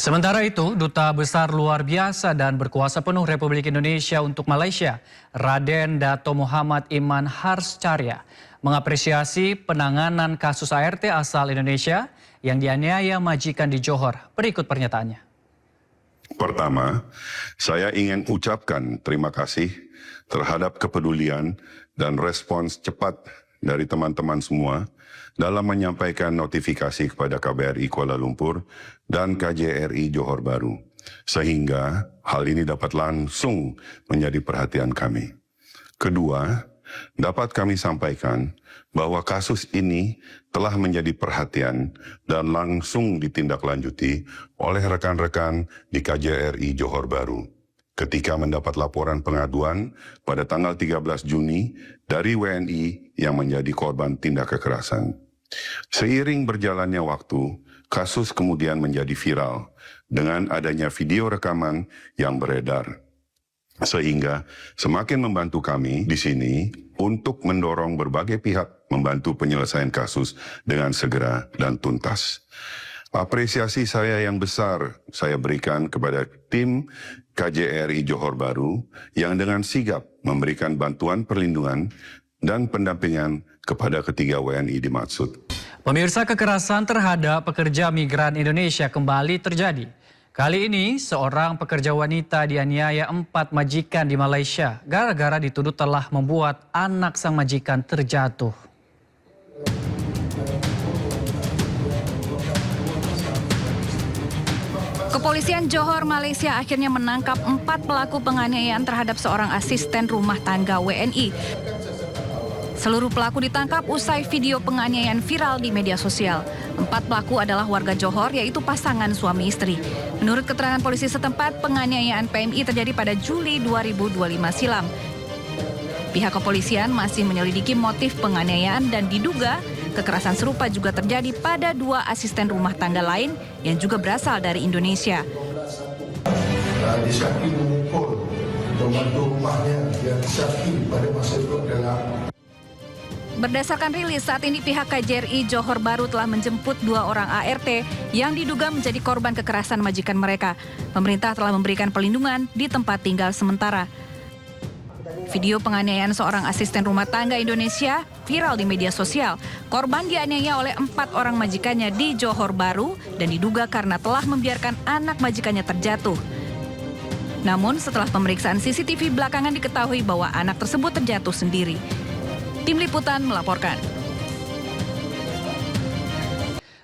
Sementara itu, Duta Besar Luar Biasa dan Berkuasa Penuh Republik Indonesia untuk Malaysia, Raden Dato Muhammad Iman Harscarya, mengapresiasi penanganan kasus ART asal Indonesia yang dianiaya majikan di Johor. Berikut pernyataannya. Pertama, saya ingin ucapkan terima kasih terhadap kepedulian dan respons cepat dari teman-teman semua dalam menyampaikan notifikasi kepada KBRI Kuala Lumpur dan KJRI Johor Bahru, sehingga hal ini dapat langsung menjadi perhatian kami. Kedua, dapat kami sampaikan bahwa kasus ini telah menjadi perhatian dan langsung ditindaklanjuti oleh rekan-rekan di KJRI Johor Bahru ketika mendapat laporan pengaduan pada tanggal 13 Juni dari WNI yang menjadi korban tindak kekerasan. Seiring berjalannya waktu, kasus kemudian menjadi viral dengan adanya video rekaman yang beredar. Sehingga semakin membantu kami di sini untuk mendorong berbagai pihak membantu penyelesaian kasus dengan segera dan tuntas. Apresiasi saya yang besar saya berikan kepada tim KJRI Johor Bahru yang dengan sigap memberikan bantuan perlindungan dan pendampingan kepada ketiga WNI dimaksud. Pemirsa, kekerasan terhadap pekerja migran Indonesia kembali terjadi. Kali ini, seorang pekerja wanita dianiaya 4 majikan di Malaysia gara-gara dituduh telah membuat anak sang majikan terjatuh. Kepolisian Johor, Malaysia akhirnya menangkap 4 pelaku penganiayaan terhadap seorang asisten rumah tangga WNI. Seluruh pelaku ditangkap usai video penganiayaan viral di media sosial. 4 pelaku adalah warga Johor, yaitu pasangan suami istri. Menurut keterangan polisi setempat, penganiayaan PMI terjadi pada Juli 2025 silam. Pihak kepolisian masih menyelidiki motif penganiayaan dan diduga kekerasan serupa juga terjadi pada 2 asisten rumah tangga lain yang juga berasal dari Indonesia. Disyaki memukul pembantu rumahnya yang disyaki pada masa itu adalah. Berdasarkan rilis, saat ini pihak KJRI Johor Bahru telah menjemput 2 orang ART yang diduga menjadi korban kekerasan majikan mereka. Pemerintah telah memberikan perlindungan di tempat tinggal sementara. Video penganiayaan seorang asisten rumah tangga Indonesia viral di media sosial. Korban dianiaya oleh 4 orang majikannya di Johor Bahru dan diduga karena telah membiarkan anak majikannya terjatuh. Namun setelah pemeriksaan CCTV belakangan diketahui bahwa anak tersebut terjatuh sendiri. Tim Liputan melaporkan.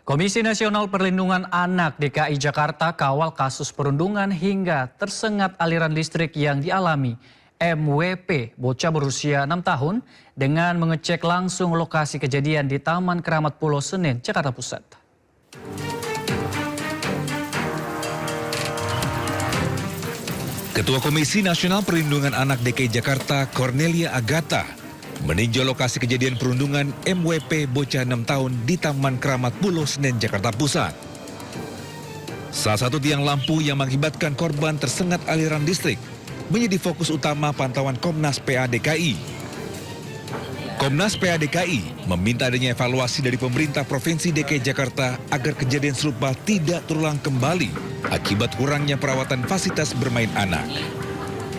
Komisi Nasional Perlindungan Anak DKI Jakarta kawal kasus perundungan hingga tersengat aliran listrik yang dialami MWP, bocah berusia 6 tahun, dengan mengecek langsung lokasi kejadian di Taman Keramat Pulau Senen, Jakarta Pusat. Ketua Komisi Nasional Perlindungan Anak DKI Jakarta, Cornelia Agatha, meninjau lokasi kejadian perundungan MWP bocah 6 tahun di Taman Keramat Pulau Senen, Jakarta Pusat. Salah satu tiang lampu yang mengakibatkan korban tersengat aliran listrik menjadi fokus utama pantauan Komnas PA DKI. Komnas PA DKI meminta adanya evaluasi dari pemerintah Provinsi DKI Jakarta agar kejadian serupa tidak terulang kembali akibat kurangnya perawatan fasilitas bermain anak.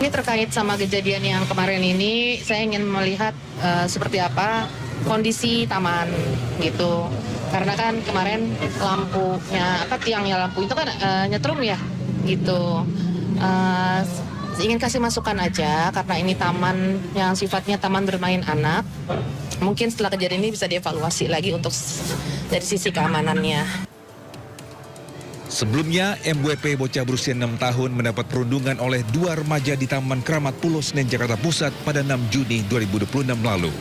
Ini terkait sama kejadian yang kemarin ini, saya ingin melihat seperti apa kondisi taman gitu. Karena kan kemarin lampunya, tiangnya lampu itu kan nyetrum ya gitu. Ingin kasih masukan aja karena ini taman yang sifatnya taman bermain anak. Mungkin setelah kejadian ini bisa dievaluasi lagi untuk dari sisi keamanannya. Sebelumnya, MWP bocah berusia 6 tahun mendapat perundungan oleh 2 remaja di Taman Keramat Pulau Senen, Jakarta Pusat pada 6 Juni 2026 lalu.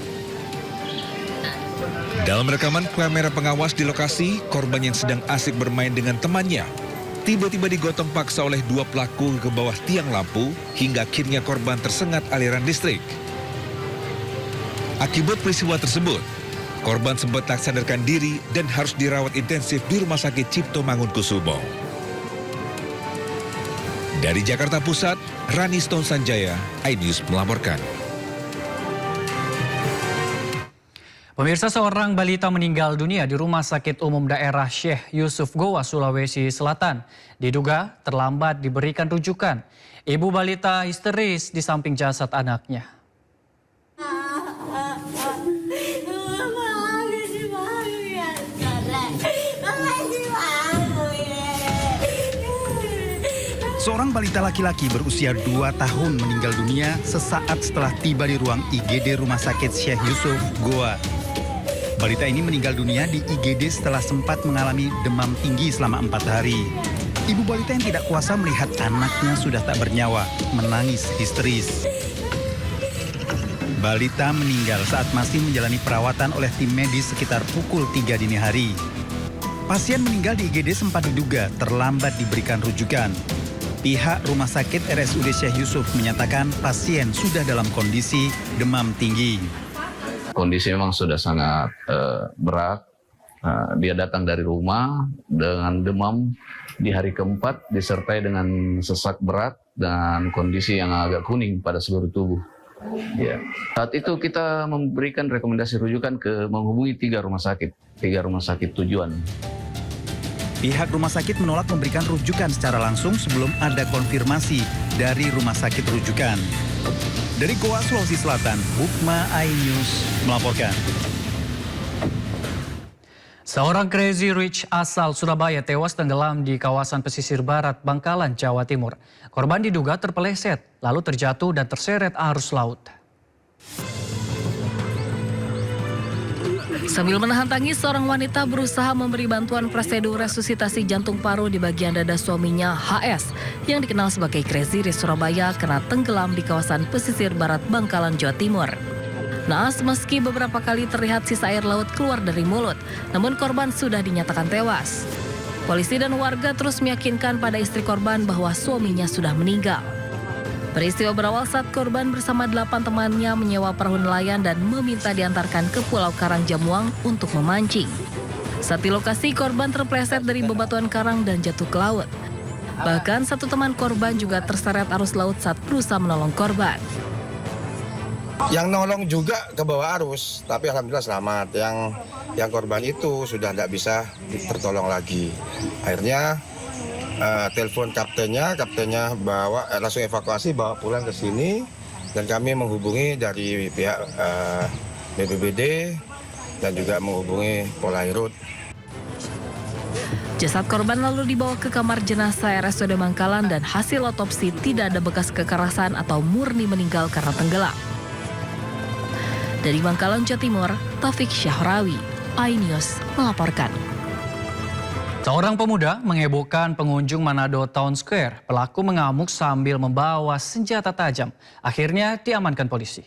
Dalam rekaman kamera pengawas di lokasi, korban yang sedang asik bermain dengan temannya tiba-tiba digotong paksa oleh 2 pelaku ke bawah tiang lampu hingga akhirnya korban tersengat aliran listrik. Akibat peristiwa tersebut, korban sempat tak sadarkan diri dan harus dirawat intensif di Rumah Sakit Cipto Mangunkusumo. Dari Jakarta Pusat, Rani Stone Sanjaya, iNews melaporkan. Pemirsa, seorang balita meninggal dunia di Rumah Sakit Umum Daerah Syekh Yusuf Goa, Sulawesi Selatan. Diduga terlambat diberikan rujukan. Ibu balita histeris di samping jasad anaknya. Seorang balita laki-laki berusia 2 tahun meninggal dunia sesaat setelah tiba di ruang IGD Rumah Sakit Syekh Yusuf Goa. Balita ini meninggal dunia di IGD setelah sempat mengalami demam tinggi selama 4 hari. Ibu balita yang tidak kuasa melihat anaknya sudah tak bernyawa, menangis histeris. Balita meninggal saat masih menjalani perawatan oleh tim medis sekitar pukul 3 dini hari. Pasien meninggal di IGD sempat diduga terlambat diberikan rujukan. Pihak Rumah Sakit RSUD Syekh Yusuf menyatakan pasien sudah dalam kondisi demam tinggi. Kondisi memang sudah sangat berat. Dia datang dari rumah dengan demam di hari keempat disertai dengan sesak berat dan kondisi yang agak kuning pada seluruh tubuh. Ya. Saat itu kita memberikan rekomendasi rujukan menghubungi 3 rumah sakit tujuan. Pihak rumah sakit menolak memberikan rujukan secara langsung sebelum ada konfirmasi dari rumah sakit rujukan. Dari Goa, Sulawesi Selatan, Hukma iNews melaporkan. Seorang Crazy Rich asal Surabaya tewas tenggelam di kawasan pesisir barat Bangkalan, Jawa Timur. Korban diduga terpeleset, lalu terjatuh dan terseret arus laut. Sambil menahan tangis, seorang wanita berusaha memberi bantuan prosedur resusitasi jantung paru di bagian dada suaminya HS yang dikenal sebagai Crazy Rich Surabaya karena tenggelam di kawasan pesisir barat Bangkalan, Jawa Timur. Naas, meski beberapa kali terlihat sisa air laut keluar dari mulut, namun korban sudah dinyatakan tewas. Polisi dan warga terus meyakinkan pada istri korban bahwa suaminya sudah meninggal. Peristiwa berawal saat korban bersama 8 temannya menyewa perahu nelayan dan meminta diantarkan ke Pulau Karang Jamuang untuk memancing. Saat di lokasi, korban terpleset dari bebatuan karang dan jatuh ke laut. Bahkan satu teman korban juga terseret arus laut saat berusaha menolong korban. Yang nolong juga ke bawah arus, tapi alhamdulillah selamat. Yang korban itu sudah tidak bisa tertolong lagi. Akhirnya telepon kaptennya langsung evakuasi, bawa pulang ke sini, dan kami menghubungi dari pihak BPBD dan juga menghubungi Polairut. Jasad korban lalu dibawa ke kamar jenazah RSUD Bangkalan dan hasil otopsi tidak ada bekas kekerasan atau murni meninggal karena tenggelam. Dari Bangkalan, Jawa Timur, Taufik Syahrawi, iNews melaporkan. Seorang pemuda menghebohkan pengunjung Manado Town Square. Pelaku mengamuk sambil membawa senjata tajam. Akhirnya diamankan polisi.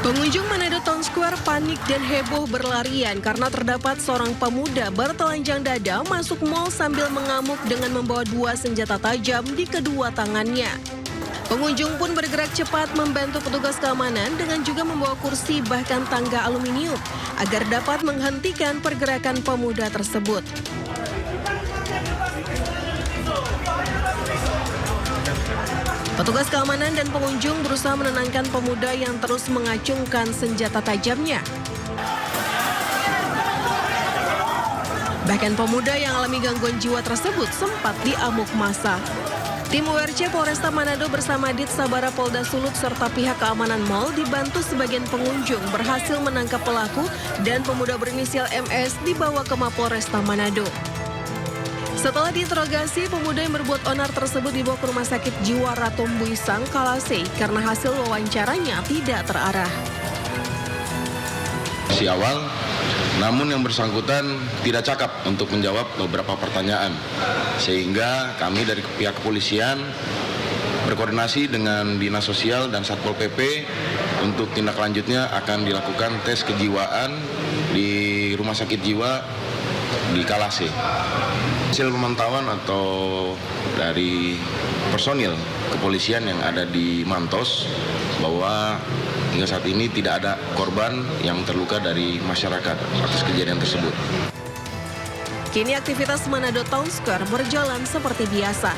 Pengunjung Manado Town Square panik dan heboh berlarian karena terdapat seorang pemuda bertelanjang dada masuk mal sambil mengamuk dengan membawa 2 senjata tajam di kedua tangannya. Pengunjung pun bergerak cepat membantu petugas keamanan dengan juga membawa kursi bahkan tangga aluminium agar dapat menghentikan pergerakan pemuda tersebut. Petugas keamanan dan pengunjung berusaha menenangkan pemuda yang terus mengacungkan senjata tajamnya. Bahkan pemuda yang alami gangguan jiwa tersebut sempat diamuk massa. Tim URC Polresta Manado bersama Dit Sabara Polda Sulut serta pihak keamanan mal dibantu sebagian pengunjung berhasil menangkap pelaku dan pemuda berinisial MS dibawa ke Mapolresta Manado. Setelah diinterogasi, pemuda yang berbuat onar tersebut dibawa ke Rumah Sakit Jiwa Ratombuisang, Kalasei karena hasil wawancaranya tidak terarah. Si awal, namun yang bersangkutan tidak cakap untuk menjawab beberapa pertanyaan. Sehingga kami dari pihak kepolisian berkoordinasi dengan Dinas Sosial dan Satpol PP untuk tindak lanjutnya akan dilakukan tes kejiwaan di Rumah Sakit Jiwa di Kalasei. Hasil pemantauan atau dari personil kepolisian yang ada di Mantos bahwa hingga saat ini tidak ada korban yang terluka dari masyarakat atas kejadian tersebut. Kini aktivitas Manado Town Square berjalan seperti biasa.